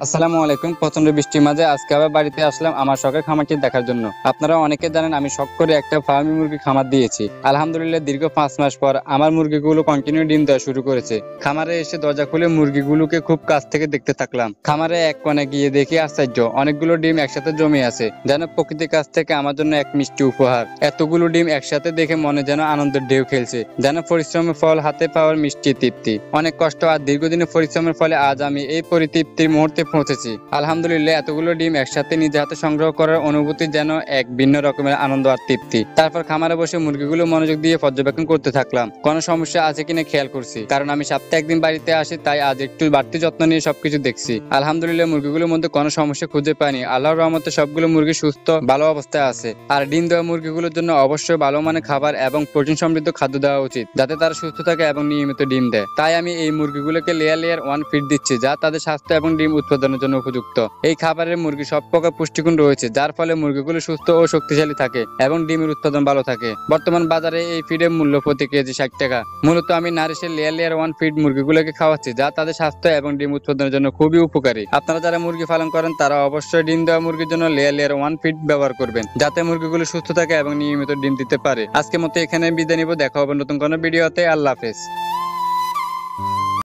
আসসালামু আলাইকুম। প্রচন্ড বৃষ্টির মাঝে আজকে আবার বাড়িতে আসলাম আমার শখের খামারটি দেখার জন্য। আপনারা অনেকে জানেন আমি শখ করে একটা ফার্মি মুরগি খামার দিয়েছি। আলহামদুলিল্লাহ দীর্ঘ 5 মাস পর আমার মুরগিগুলো কন্টিনিউ ডিম দেওয়া শুরু করেছে। খামারে এসে দরজা খুলে মুরগিগুলোকে খুব কাছ থেকে দেখতে থাকলাম। খামারে এক কোণে গিয়ে দেখি আশ্চর্য, অনেকগুলো ডিম একসাথে জমে আছে, যেন প্রকৃতির কাছ থেকে আমার জন্য এক মিষ্টি উপহার। এতগুলো ডিম একসাথে দেখে মনে যেন আনন্দের ঢেউ খেলছে, যেন পরিশ্রমের ফল হাতে পাওয়ার মিষ্টি তৃপ্তি। অনেক কষ্ট আর দীর্ঘদিনের পরিশ্রমের ফলে আজ আমি এই পরিতৃপ্তির মুহূর্তে পৌঁছেছি। আলহামদুলিল্লাহ এতগুলো ডিম একসাথে নিজে হাতে সংগ্রহ করার অনুভূতি যেন এক ভিন্ন রকমের আনন্দ আর তৃপ্তি। তারপর খামারে বসে মুরগিগুলো মনোযোগ দিয়ে পর্যবেক্ষণ করতে থাকলাম, কোনো সমস্যা আছে কিনা খেয়াল করছি, কারণ আমি সপ্তাহে একদিন বাড়িতে আসি, তাই আজ একটু বাড়তি যত্ন নিয়ে সবকিছু দেখছি। আলহামদুলিল্লাহ মুরগিগুলোর মধ্যে কোনো সমস্যা খুঁজে পাইনি। আল্লাহর রহমতে সবগুলো মুরগি সুস্থ ভালো অবস্থায় আছে। আর ডিম দেওয়া মুরগিগুলোর জন্য অবশ্যই ভালো মানের খাবার এবং প্রোটিন সমৃদ্ধ খাদ্য দেওয়া উচিত, যাতে তারা সুস্থ থাকে এবং নিয়মিত ডিম দেয়। তাই আমি এই মুরগিগুলোকে লেয়ার লেয়ার ওয়ান ফিড দিচ্ছি, যা তাদের স্বাস্থ্য এবং ডিম উৎপাদনের জন্য উপযুক্ত। এই খাবারের মুরগি সব প্রকার পুষ্টিগুণ রয়েছে, যার ফলে মুরগিগুলো সুস্থ ও শক্তিশালী থাকে এবং ডিমের উৎপাদন ভালো থাকে। বর্তমান বাজারে এই ফিডের মূল্য প্রতি কেজি 60 টাকা। মূলত আমি নারিশের লেয়ার লেয়ার ওয়ান ফিড মুরগিগুলোকে খাওয়াচ্ছি, যা তাদের স্বাস্থ্য এবং ডিম উৎপাদনের জন্য খুবই উপকারী। আপনারা যারা মুরগি পালন করেন তারা অবশ্যই ডিম দেওয়া মুরগির জন্য লেয়ার লেয়ার ওয়ান ফিড ব্যবহার করবেন, যাতে মুরগিগুলো সুস্থ থাকে এবং নিয়মিত ডিম দিতে পারে। আজকের মতো এখানে বিদায় নিব, দেখা হবে নতুন কোনো ভিডিওতে। আল্লাহ হাফেজ।